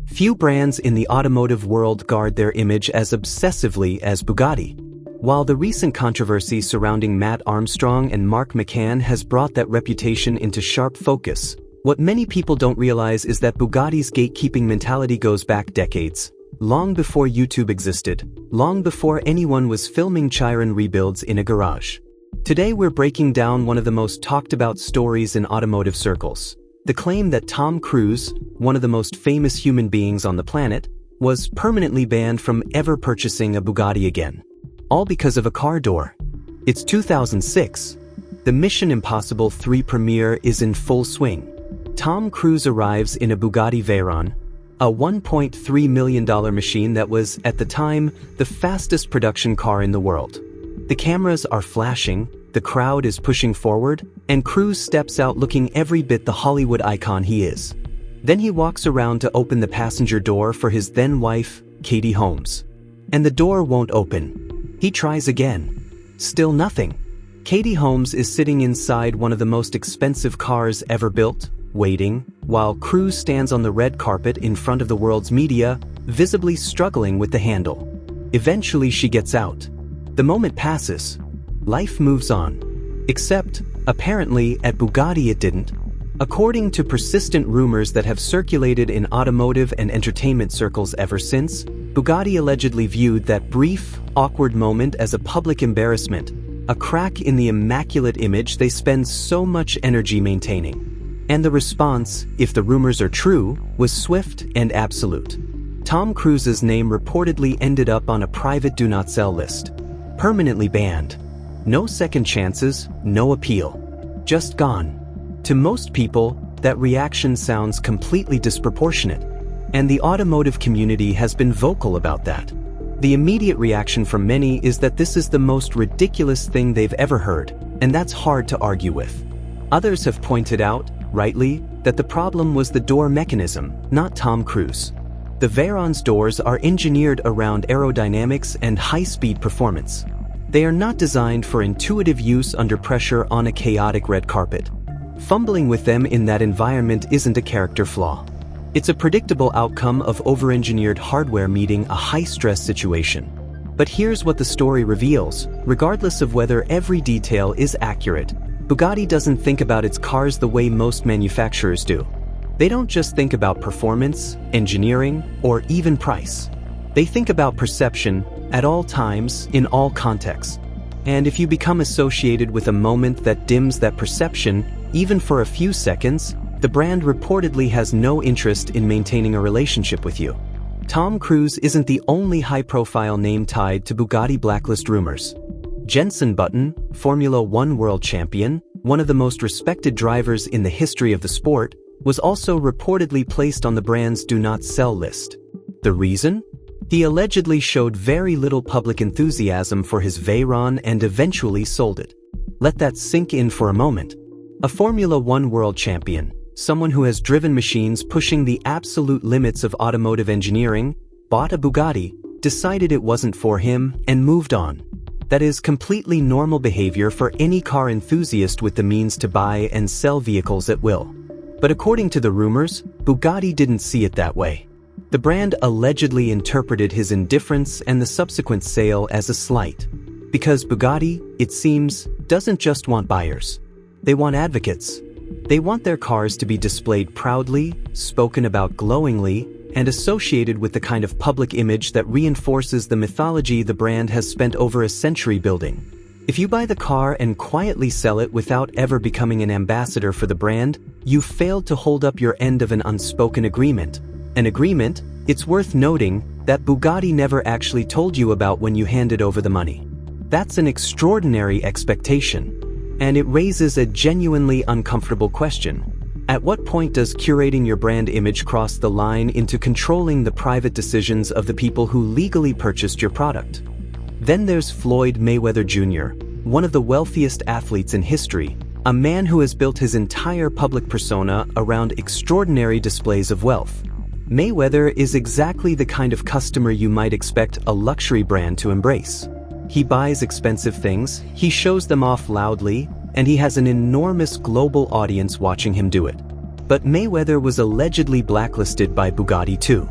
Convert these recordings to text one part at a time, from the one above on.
Few brands in the automotive world guard their image as obsessively as Bugatti. While the recent controversy surrounding Matt Armstrong and Mark McCann has brought that reputation into sharp focus, what many people don't realize is that Bugatti's gatekeeping mentality goes back decades. Long before YouTube existed, long before anyone was filming Chiron rebuilds in a garage. Today we're breaking down one of the most talked about stories in automotive circles. The claim that Tom Cruise, one of the most famous human beings on the planet, was permanently banned from ever purchasing a Bugatti again. All because of a car door. It's 2006. The Mission Impossible 3 premiere is in full swing. Tom Cruise arrives in a Bugatti Veyron, a $1.3 million machine that was, at the time, the fastest production car in the world. The cameras are flashing, the crowd is pushing forward, and Cruise steps out looking every bit the Hollywood icon he is. Then he walks around to open the passenger door for his then-wife, Katie Holmes. And the door won't open. He tries again. Still nothing. Katie Holmes is sitting inside one of the most expensive cars ever built, waiting, while Cruise stands on the red carpet in front of the world's media, visibly struggling with the handle. Eventually she gets out. The moment passes. Life moves on. Except, apparently, at Bugatti it didn't. According to persistent rumors that have circulated in automotive and entertainment circles ever since, Bugatti allegedly viewed that brief, awkward moment as a public embarrassment, a crack in the immaculate image they spend so much energy maintaining. And the response, if the rumors are true, was swift and absolute. Tom Cruise's name reportedly ended up on a private do not sell list. Permanently banned. No second chances, no appeal. Just gone. To most people, that reaction sounds completely disproportionate, and the automotive community has been vocal about that. The immediate reaction from many is that this is the most ridiculous thing they've ever heard, and that's hard to argue with. Others have pointed out, rightly, that the problem was the door mechanism, not Tom Cruise. The Veyron's doors are engineered around aerodynamics and high-speed performance. They are not designed for intuitive use under pressure on a chaotic red carpet. Fumbling with them in that environment isn't a character flaw. It's a predictable outcome of over-engineered hardware meeting a high-stress situation. But here's what the story reveals. Regardless of whether every detail is accurate, Bugatti doesn't think about its cars the way most manufacturers do. They don't just think about performance, engineering, or even price. They think about perception at all times, in all contexts. And if you become associated with a moment that dims that perception, even for a few seconds, the brand reportedly has no interest in maintaining a relationship with you. Tom Cruise isn't the only high-profile name tied to Bugatti blacklist rumors. Jenson Button, Formula One world champion, one of the most respected drivers in the history of the sport, was also reportedly placed on the brand's do not sell list. The reason? He allegedly showed very little public enthusiasm for his Veyron and eventually sold it. Let that sink in for a moment. A Formula One world champion, someone who has driven machines pushing the absolute limits of automotive engineering, bought a Bugatti, decided it wasn't for him, and moved on. That is completely normal behavior for any car enthusiast with the means to buy and sell vehicles at will. But according to the rumors, Bugatti didn't see it that way. The brand allegedly interpreted his indifference and the subsequent sale as a slight. Because Bugatti, it seems, doesn't just want buyers. They want advocates. They want their cars to be displayed proudly, spoken about glowingly, and associated with the kind of public image that reinforces the mythology the brand has spent over a century building. If you buy the car and quietly sell it without ever becoming an ambassador for the brand, you failed to hold up your end of an unspoken agreement. An agreement, it's worth noting, that Bugatti never actually told you about when you handed over the money. That's an extraordinary expectation. And it raises a genuinely uncomfortable question. At what point does curating your brand image cross the line into controlling the private decisions of the people who legally purchased your product? Then there's Floyd Mayweather Jr., one of the wealthiest athletes in history, a man who has built his entire public persona around extraordinary displays of wealth. Mayweather is exactly the kind of customer you might expect a luxury brand to embrace. He buys expensive things, he shows them off loudly, and he has an enormous global audience watching him do it. But Mayweather was allegedly blacklisted by Bugatti too.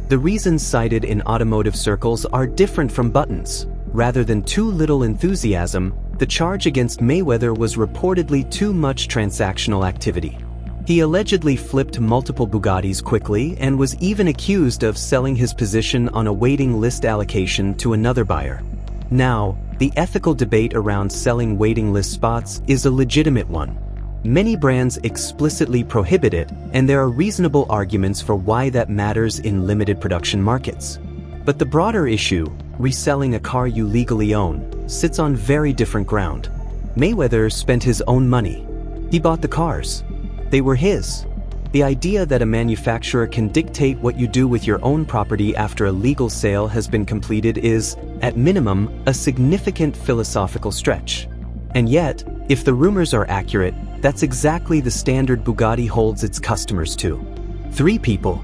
The reasons cited in automotive circles are different from Button's. Rather than too little enthusiasm, the charge against Mayweather was reportedly too much transactional activity. He allegedly flipped multiple Bugattis quickly and was even accused of selling his position on a waiting list allocation to another buyer. Now, the ethical debate around selling waiting list spots is a legitimate one. Many brands explicitly prohibit it, and there are reasonable arguments for why that matters in limited production markets. But the broader issue, reselling a car you legally own, sits on very different ground. Mayweather spent his own money. He bought the cars. They were his. The idea that a manufacturer can dictate what you do with your own property after a legal sale has been completed is, at minimum, a significant philosophical stretch. And yet, if the rumors are accurate, that's exactly the standard Bugatti holds its customers to. 3 people.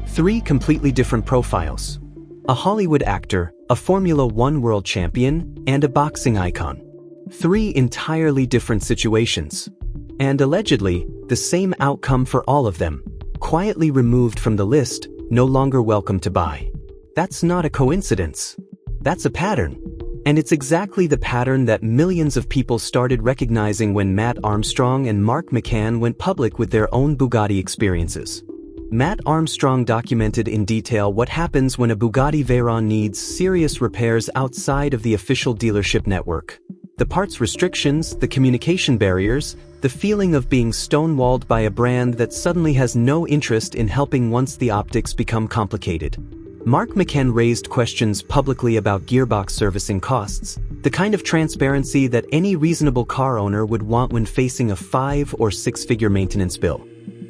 3 completely different profiles. A Hollywood actor, a Formula One world champion, and a boxing icon. 3 entirely different situations. And allegedly, the same outcome for all of them. Quietly removed from the list, no longer welcome to buy. That's not a coincidence. That's a pattern. And it's exactly the pattern that millions of people started recognizing when Matt Armstrong and Mark McCann went public with their own Bugatti experiences. Matt Armstrong documented in detail what happens when a Bugatti Veyron needs serious repairs outside of the official dealership network. The parts restrictions, the communication barriers, the feeling of being stonewalled by a brand that suddenly has no interest in helping once the optics become complicated. Mark McCann raised questions publicly about gearbox servicing costs, the kind of transparency that any reasonable car owner would want when facing a 5- or 6-figure maintenance bill.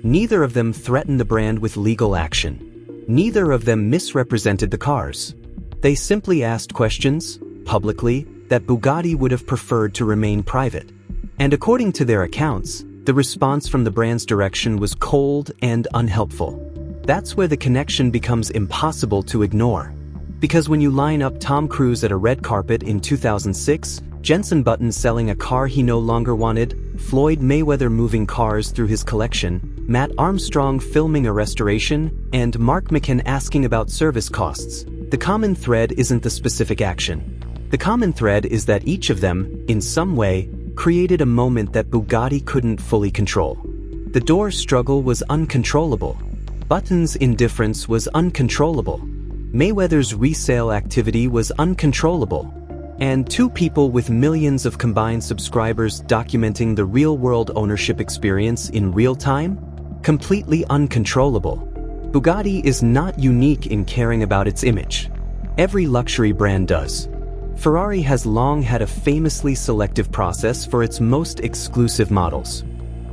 Neither of them threatened the brand with legal action. Neither of them misrepresented the cars. They simply asked questions, publicly, that Bugatti would have preferred to remain private. And according to their accounts, the response from the brand's direction was cold and unhelpful. That's where the connection becomes impossible to ignore. Because when you line up Tom Cruise at a red carpet in 2006, Jenson Button selling a car he no longer wanted, Floyd Mayweather moving cars through his collection, Matt Armstrong filming a restoration, and Mark McCann asking about service costs, the common thread isn't the specific action. The common thread is that each of them, in some way, created a moment that Bugatti couldn't fully control. The door struggle was uncontrollable. Button's indifference was uncontrollable. Mayweather's resale activity was uncontrollable. And 2 people with millions of combined subscribers documenting the real-world ownership experience in real time? Completely uncontrollable. Bugatti is not unique in caring about its image. Every luxury brand does. Ferrari has long had a famously selective process for its most exclusive models.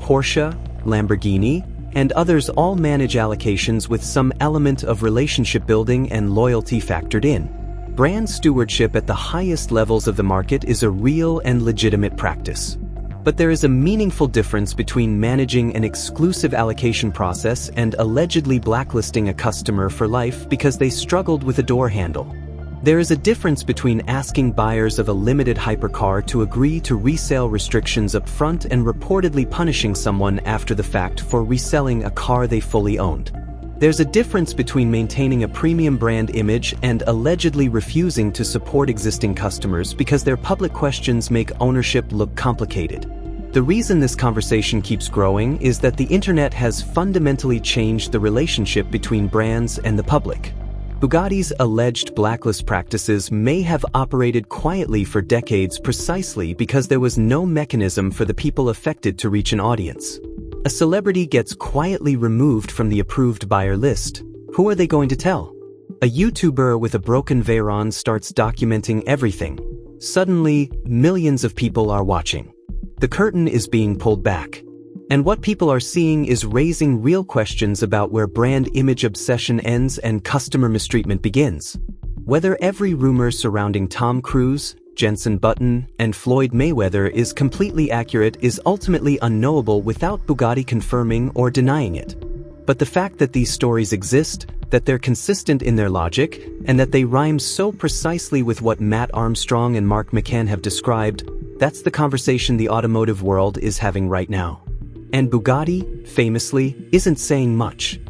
Porsche, Lamborghini, and others all manage allocations with some element of relationship building and loyalty factored in. Brand stewardship at the highest levels of the market is a real and legitimate practice. But there is a meaningful difference between managing an exclusive allocation process and allegedly blacklisting a customer for life because they struggled with a door handle. There is a difference between asking buyers of a limited hypercar to agree to resale restrictions up front and reportedly punishing someone after the fact for reselling a car they fully owned. There's a difference between maintaining a premium brand image and allegedly refusing to support existing customers because their public questions make ownership look complicated. The reason this conversation keeps growing is that the internet has fundamentally changed the relationship between brands and the public. Bugatti's alleged blacklist practices may have operated quietly for decades precisely because there was no mechanism for the people affected to reach an audience. A celebrity gets quietly removed from the approved buyer list. Who are they going to tell? A YouTuber with a broken Veyron starts documenting everything. Suddenly, millions of people are watching. The curtain is being pulled back. And what people are seeing is raising real questions about where brand image obsession ends and customer mistreatment begins. Whether every rumor surrounding Tom Cruise, Jenson Button, and Floyd Mayweather is completely accurate is ultimately unknowable without Bugatti confirming or denying it. But the fact that these stories exist, that they're consistent in their logic, and that they rhyme so precisely with what Matt Armstrong and Mark McCann have described, that's the conversation the automotive world is having right now. And Bugatti, famously, isn't saying much.